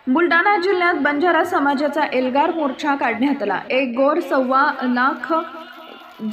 बुलढाणा जिल्ह्यात बंजारा समाजाचा एल्गार मोर्चा काढण्यात आला। एक गोर सव्वा लाख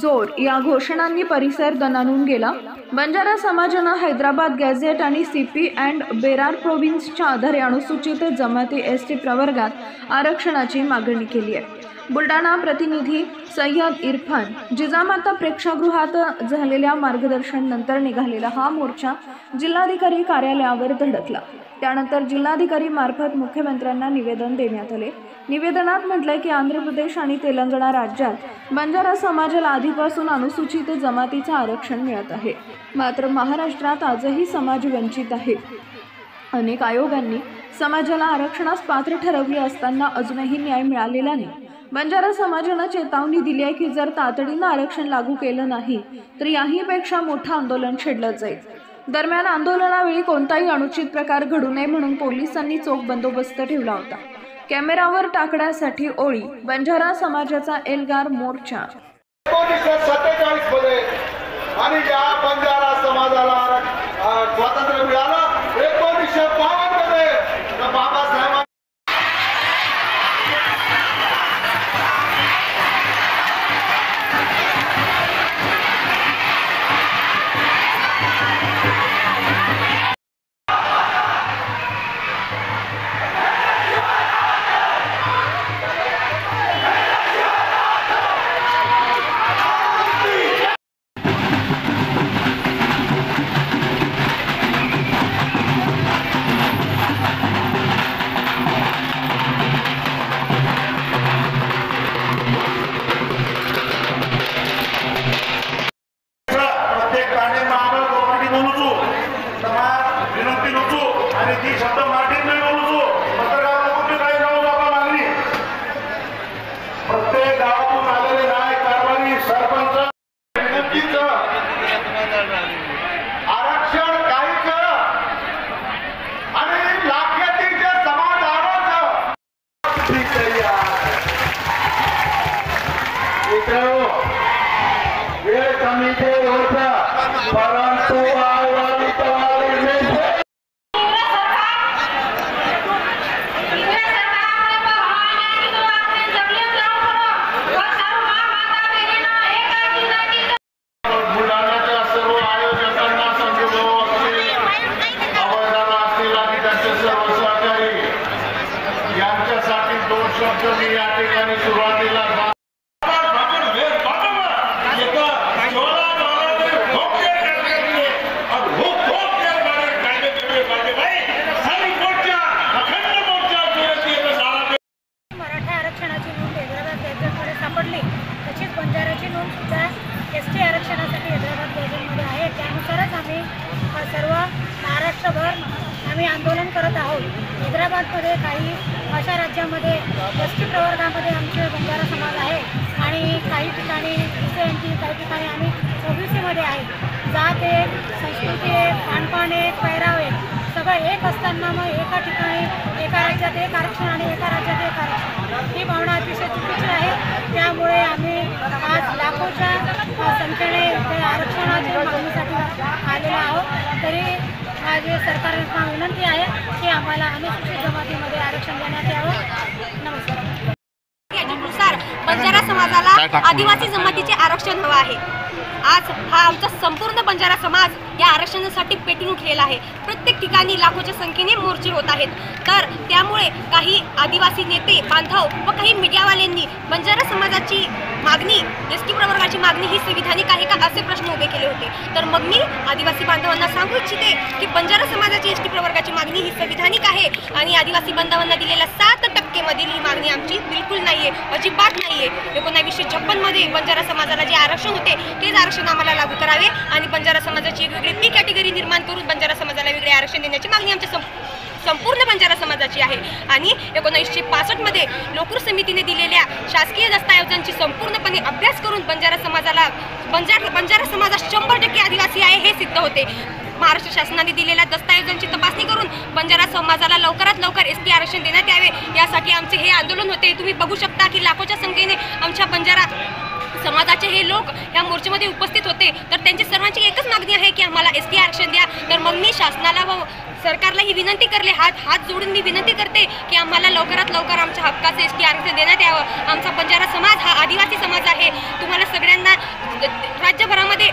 जोर या घोषणांनी परिसर दणाणून गेला। बंजारा समाजाने हैदराबाद गॅझेट आणि सीपी अँड बेरार प्रोव्हिन्सच्या आधारे अनुसूचित जमाती एसटी प्रवर्गात आरक्षणाची मागणी केली आहे। बुलढाणा प्रतिनिधी सय्यद इरफान जिजामाता प्रेक्षागृहात झालेल्या मार्गदर्शन नंतर निघालेला हा मोर्चा जिल्हाधिकारी कार्यालयावर धडकला। त्यानंतर जिल्हाधिकारी मार्फत मुख्यमंत्र्यांना निवेदन देण्यात आले। निवेदनात म्हटले की आंध्र प्रदेश आणि तेलंगणा राज्यात बंजारा समाजाला आधीपासून अनुसूचित जमातीचे आरक्षण मिळत आहे, मात्र महाराष्ट्रात आजही समाज वंचित आहे। अनेक आयोगांनी समाजाला आरक्षणास पात्र ठरवले असताना अजूनही न्याय मिळालेला नाही। बंजारा समाजाने चेतावणी दिली आहे की जर तातडीने आरक्षण लागू केलं नाही तर याहीपेक्षा मोठं आंदोलन छेडलं जाईल। दरम्यान आंदोलनावेळी कोणताही अनुचित प्रकार घडू नये म्हणून पोलिसांनी चोख बंदोबस्त ठेवला होता। कॅमेरावर टाकण्यासाठी ओळी बंजारा समाजाचा एल्गार मोर्चा। 1947 मध्ये आणि या बंजारा समाजाला स्वातंत्र्य मिळालं 1952 मध्ये बाबासाहेब बंजाराची नोंद सुद्धा एसटी आरक्षणासाठी हैदराबाद गॅझेटमध्ये आहे। त्यानुसारच आम्ही सर्व महाराष्ट्रभर आम्ही आंदोलन करत आहोत। हैदराबादमध्ये काही अशा राज्यामध्ये एसटी प्रवर्गामध्ये आमचे बंजारा समाज आहे आणि काही ठिकाणी SC/NT, काही ठिकाणी आम्ही OBCमध्ये आहे। जात एक, संस्कृती एक, खानपान एक, पेहराव एक, सगळं एक असताना मग एका ठिकाणी एका राज्यात एक आरक्षण आणि एका राज्यात एक आरक्षण, ही भावना अतिशय चुकीची आहे। त्यामुळे आम्ही आज लाखोच्या संख्येने आरक्षणाच्या मागणीसाठी आलेलो आहोत। तरी माझे सरकारला विनंती आहे की आम्हाला अनुसूचित जमातीमध्ये आरक्षण देण्यात यावं। नमस्कार। यानुसार बंजारा समाजाला आदिवासी जमातीचे आरक्षण हवं आहे। आज हा आमचा संपूर्ण बंजारा समाज या आरक्षणासाठी पेटून उठलेला आहे। प्रत्येक ठिकाणी लाखोच्या संख्येने मोर्चे होत आहेत। तर त्यामुळे काही आदिवासी नेते बांधव व काही मीडियावाल्यांनी बंजारा समाजाची मागणी, एसटी प्रवर्गाची मागणी ही संविधानिक आहे का असे प्रश्न उभे केले होते। तर मग मी आदिवासी बांधवांना सांगू इच्छिते की बंजारा समाजाची एसटी प्रवर्गाची मागणी ही संविधानिक आहे आणि आदिवासी बांधवांना दिलेल्या 7% मधील ही मागणी आमची बिलकुल नाहीये, अजिबात नाहीये। 1956 मध्ये बंजारा समाजाला जे आरक्षण होते तेच आरक्षण आम्हाला लागू करावे आणि बंजारा समाजाची एक वेगळी कॅटेगरी निर्माण करून बंजारा समाजाला वेगळे आरक्षण देण्याची मागणी आमच्या संपूर्ण बंजारा समाजाची आहे। आणि 1965 मध्ये लोकूर समितीने दिलेल्या शासकीय दस्तऐवजांची संपूर्णपणे अभ्यास करून बंजारा समाजात 100% आदिवासी आहे हे सिद्ध होते। महाराष्ट्र शासनाने दिलेल्या दस्तऐवजांची तपासणी करून बंजारा समाजाला लवकरात लवकर एसटी आरक्षण देण्यात यावे यासाठी आमचे हे आंदोलन होते। तुम्ही बघू शकता की लाखोच्या संख्येने आमच्या बंजारा समाजाचे हे लोक या मोर्चामध्ये उपस्थित होते, तर त्यांची सर्वांची एकच मागणी आहे की आम्हाला एसटी आरक्षण द्या. तर मग मी शासनाला व सरकारला ही विनंती करले, हात जोडून मी विनंती करते की आम्हाला लवकरात लवकर आमच्या हक्काचं एसटी आरक्षण देण्यात यावं. आमचा बंजारा समाज हा आदिवासी समाज आहे. तुम्हाला सगळ्यांना राज्यभरामध्ये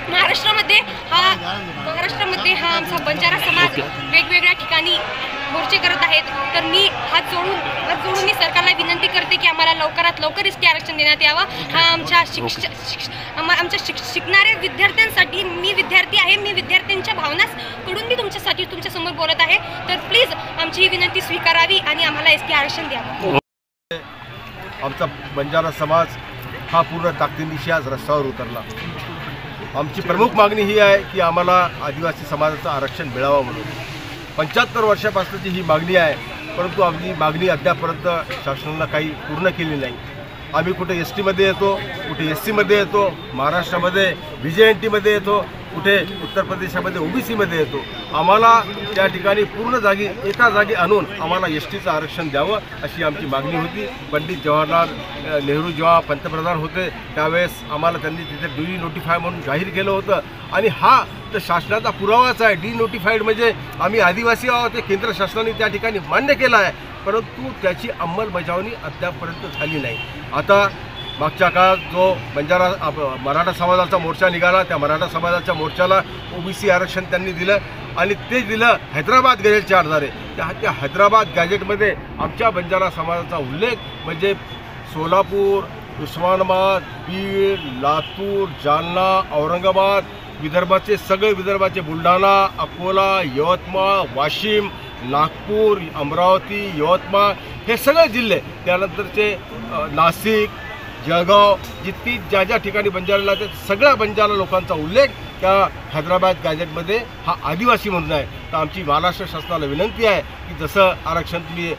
महाराष्ट्रामध्ये हा आमचा बंजारा समाज वेगवेगळ्या ठिकाणी मोर्चे करत आहेत. तर मी हात जोडून मी सरकारला विनंती करते की आम्हाला लवकरात लवकर एसटी आरक्षण देण्यात यावं. हा आमच्या शिकणाऱ्या विद्यार्थ्यांसाठी, मी विद्यार्थी आहे, मी विद्यार्थ्यांच्या भावनाकडून मी तुमच्या समोर बोलत आहे. तर प्लीज आमची ही विनंती स्वीकारावी आणि आम्हाला एसटी आरक्षण द्यावं. आमचा बंजारा समाज हा पूर्ण ताकदीनिशी आज रस्त्यावर उतरला. आमची प्रमुख मागणी ही आहे की आम्हाला आदिवासी समाजाचं आरक्षण मिळावं म्हणून 75 वर्षापासूनची ही मागणी आहे. परंतु आपली मागणी अद्यापर्यंत शासनानं काही पूर्ण केली नाही. आम्ही कुठे एस टीमध्ये येतो, कुठे एस सीमध्ये येतो, महाराष्ट्रामध्ये VJNTमध्ये येतो, कुठे उत्तर प्रदेशामध्ये OBCमध्ये येतो. आम्हाला त्या ठिकाणी पूर्ण एका जागी आणून आम्हाला एस टीचं आरक्षण द्यावं अशी आमची मागणी होती. पंडित जवाहरलाल नेहरू जेव्हा पंतप्रधान होते त्यावेळेस आम्हाला त्यांनी तिथे डिनोटिफाय म्हणून जाहीर केलं होतं. आणि हा तर शासनाचा पुरावाच आहे. डिनोटिफाईड म्हणजे आम्ही आदिवासी आहोत, ते केंद्र शासनाने त्या ठिकाणी मान्य केलं आहे, परंतु त्याची अंमलबजावणी अद्यापर्यंत झाली नाही. आता मागच्या काळात जो मराठा समाजाचा मोर्चा निघाला, त्या मराठा समाजाच्या मोर्चाला OBC आरक्षण त्यांनी दिलं आणि ते दिलं हैदराबाद गॅजेटच्या आधारे. त्या हैदराबाद गॅजेटमध्ये आमच्या बंजारा समाजाचा उल्लेख म्हणजे सोलापूर, उस्मानाबाद, बीड, लातूर, जालना, औरंगाबाद, विदर्भाचे बुलढाणा, अकोला, यवतमाळ, वाशिम, नागपूर, अमरावती, यवतमाळ हे सगळे जिल्हे, त्यानंतरचे नाशिक, जळगाव, ज्या ठिकाणी बंजाराला त्या सगळ्या बंजारा लोकांचा उल्लेख त्या हैदराबाद गॅजेटमध्ये हा आदिवासी म्हणून आहे. तर आमची महाराष्ट्र शासनाला विनंती आहे की जसं आरक्षण तुम्ही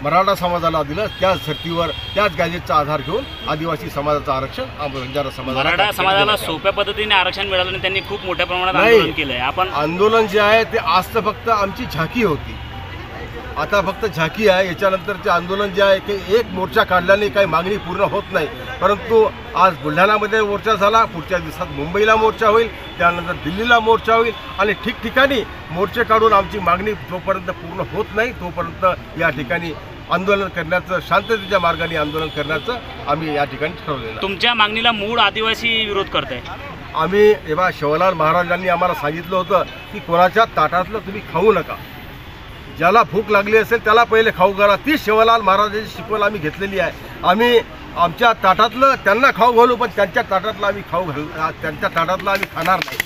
मराठा समाजाला दिलं त्याच धर्तीवर त्याच गॅजेटचा आधार घेऊन आदिवासी समाजाचं आरक्षण बंजारा मराठा समाजाला सोप्या पद्धतीने आरक्षण मिळालं आणि त्यांनी खूप मोठ्या प्रमाणात आंदोलन केलं आहे. आपण आंदोलन जे आहे ते आज तर फक्त आमची झाकी होती, आता फक्त झाकी आहे. याच्यानंतरचे आंदोलन जे आहे की एक मोर्चा काढल्याने काही मागणी पूर्ण होत नाही. परंतु आज बुलढाणामध्ये मोर्चा झाला, पुढच्या दिवसात मुंबईला मोर्चा होईल, त्यानंतर दिल्लीला मोर्चा होईल आणि ठिकठिकाणी मोर्चे काढून आमची मागणी जोपर्यंत पूर्ण होत नाही तोपर्यंत या ठिकाणी आंदोलन करण्याचं, शांततेच्या मार्गाने आंदोलन करण्याचं आम्ही या ठिकाणी ठरवलेलं. तुमच्या मागणीला मूळ आदिवासी विरोध करत आहे. आम्ही एव्हा शिवलाल महाराजांनी आम्हाला सांगितलं होतं की कोणाच्या ताटातलं तुम्ही खाऊ नका, ज्याला भूक लागली असेल त्याला पहिले खाऊ घाला. ती शिवलाल महाराजांची शिकवण आम्ही घेतलेली आहे. आम्ही आमच्या ताटातलं त्यांना खाऊ घालू, पण त्यांच्या ताटातलं आम्ही खाणार नाही.